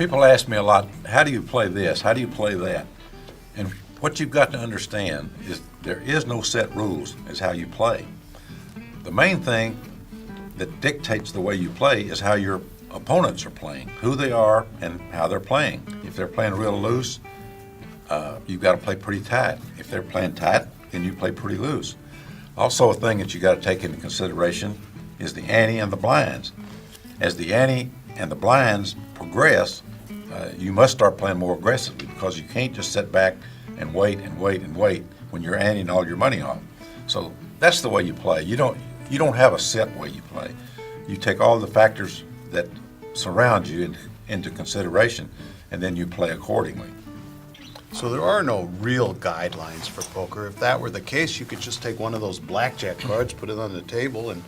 People ask me a lot, how do you play this? How do you play that? And what you've got to understand is there is no set rules as how you play. The main thing that dictates the way you play is how your opponents are playing, who they are and how they're playing. If they're playing real loose, you've got to play pretty tight. If they're playing tight, then you play pretty loose. Also, a thing that you got to take into consideration is the ante and the blinds. As the ante and the blinds progress, you must start playing more aggressively because you can't just sit back and wait and wait and wait when you're anteing all your money off. So that's the way you play. You don't have a set way you play. You take all the factors that surround you into consideration, and then you play accordingly. So there are no real guidelines for poker. If that were the case, you could just take one of those blackjack cards, put it on the table, and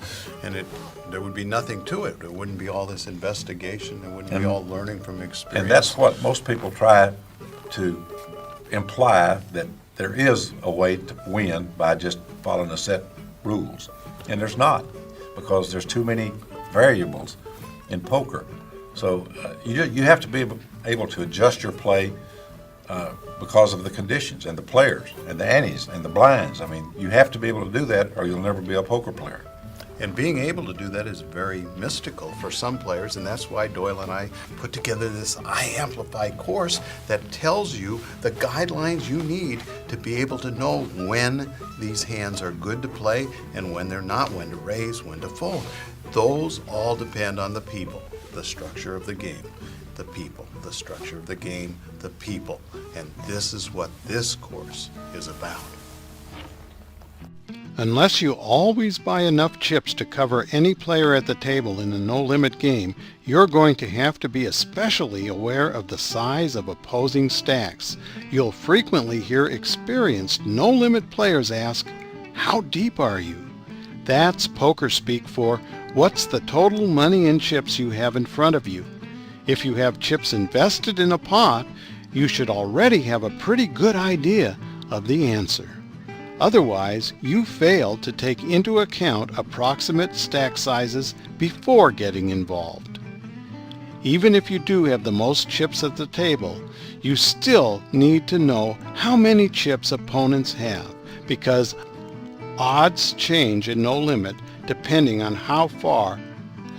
there would be nothing to it. There wouldn't be all this investigation. There wouldn't be all learning from experience. And that's what most people try to imply, that there is a way to win by just following a set rules. And there's not, because there's too many variables in poker. So you have to be able to adjust your play because of the conditions and the players and the antes and the blinds. I mean, you have to be able to do that or you'll never be a poker player. And being able to do that is very mystical for some players, and that's why Doyle and I put together this iAmplify course that tells you the guidelines you need to be able to know when these hands are good to play and when they're not, when to raise, when to fold. Those all depend on the people, the structure of the game, the people, the structure of the game, the people. And this is what this course is about. Unless you always buy enough chips to cover any player at the table in a no-limit game, you're going to have to be especially aware of the size of opposing stacks. You'll frequently hear experienced no-limit players ask, "How deep are you?" That's poker speak for, what's the total money and chips you have in front of you? If you have chips invested in a pot, you should already have a pretty good idea of the answer. Otherwise, you failed to take into account approximate stack sizes before getting involved. Even if you do have the most chips at the table, you still need to know how many chips opponents have, because odds change in no limit depending on how far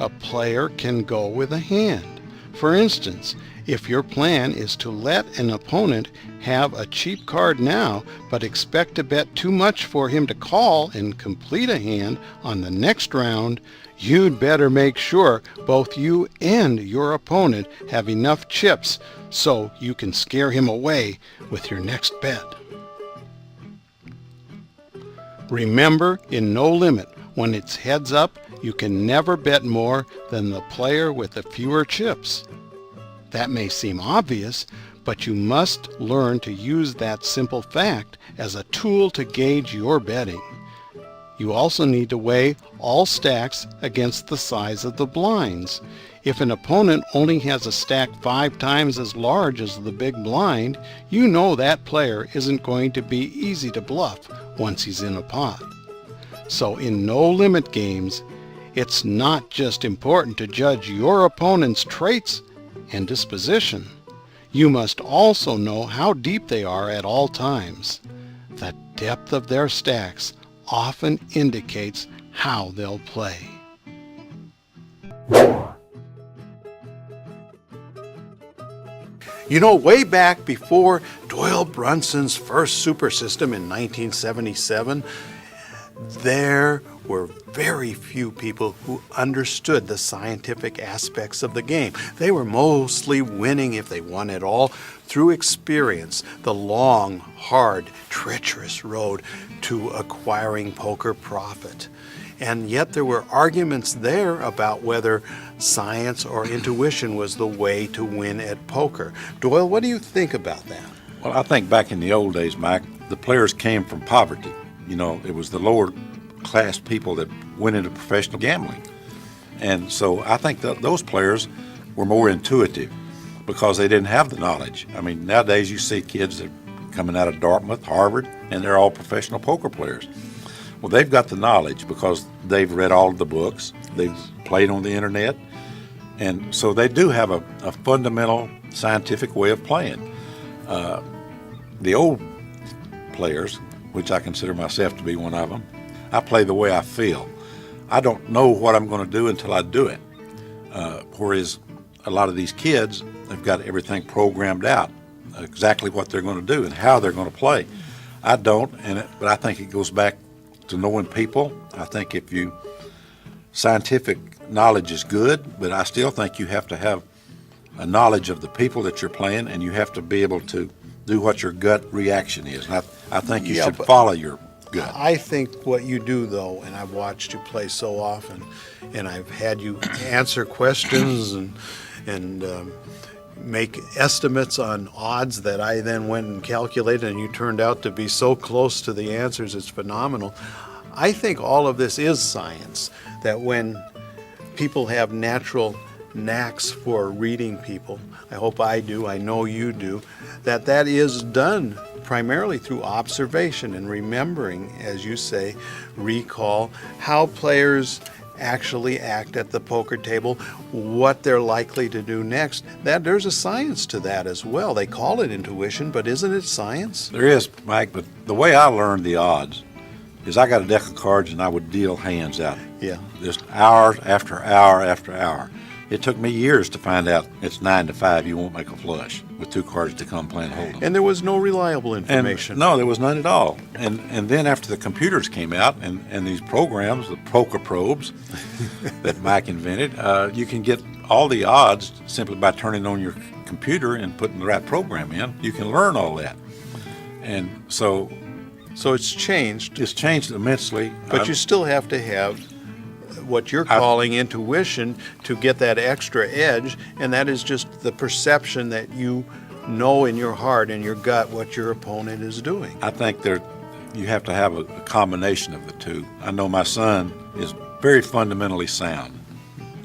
a player can go with a hand. For instance, if your plan is to let an opponent have a cheap card now, but expect to bet too much for him to call and complete a hand on the next round, you'd better make sure both you and your opponent have enough chips so you can scare him away with your next bet. Remember, in no limit, when it's heads up, you can never bet more than the player with the fewer chips. That may seem obvious, but you must learn to use that simple fact as a tool to gauge your betting. You also need to weigh all stacks against the size of the blinds. If an opponent only has a stack 5 times as large as the big blind, you know that player isn't going to be easy to bluff once he's in a pot. So in no-limit games, it's not just important to judge your opponent's traits and disposition. You must also know how deep they are at all times. The depth of their stacks often indicates how they'll play. You know, way back before Doyle Brunson's first super system in 1977, there were very few people who understood the scientific aspects of the game. They were mostly winning, if they won at all, through experience, the long, hard, treacherous road to acquiring poker profit. And yet there were arguments there about whether science or intuition was the way to win at poker. Doyle, what do you think about that? Well, I think back in the old days, Mike, the players came from poverty. You know, it was the lower class people that went into professional gambling. And so I think that those players were more intuitive because they didn't have the knowledge. I mean, nowadays you see kids that are coming out of Dartmouth, Harvard, and they're all professional poker players. Well, they've got the knowledge because they've read all of the books, they've played on the internet, and so they do have a fundamental scientific way of playing. The old players, which I consider myself to be one of them, I play the way I feel. I don't know what I'm going to do until I do it. Whereas a lot of these kids have got everything programmed out, exactly what they're going to do and how they're going to play. I don't, but I think it goes back to knowing people. I think scientific knowledge is good, but I still think you have to have a knowledge of the people that you're playing, and you have to be able to do what your gut reaction is. And I think you should follow your gut. I think what you do, though, and I've watched you play so often, and I've had you answer questions and make estimates on odds that I then went and calculated, and you turned out to be so close to the answers, it's phenomenal. I think all of this is science, that when people have natural knacks for reading people, I hope I do, I know you do, that is done primarily through observation and remembering, as you say, recall how players actually act at the poker table, what they're likely to do next. That there's a science to that as well. They call it intuition, but isn't it science? There is, Mike, but the way I learned the odds is I got a deck of cards and I would deal hands out. Yeah. Just hour after hour after hour. It took me years to find out it's 9 to 5, you won't make a flush with 2 cards to come playing hold'em. And there was no reliable information. No, there was none at all. And then after the computers came out and these programs, the poker probes that Mike invented, you can get all the odds simply by turning on your computer and putting the right program in. You can learn all that. And so it's changed. It's changed immensely. But you still have to have what you're calling intuition to get that extra edge, and that is just the perception that you know in your heart and your gut what your opponent is doing. I think you have to have a combination of the two. I know my son is very fundamentally sound,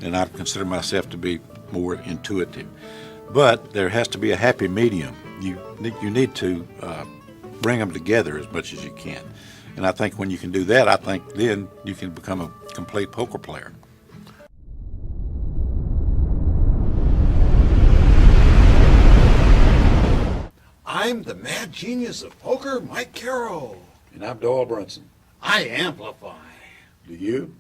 and I consider myself to be more intuitive. But there has to be a happy medium. You need to bring them together as much as you can. And I think when you can do that, I think then you can become a complete poker player. I'm the mad genius of poker, Mike Caro. And I'm Doyle Brunson. I amplify. Do you?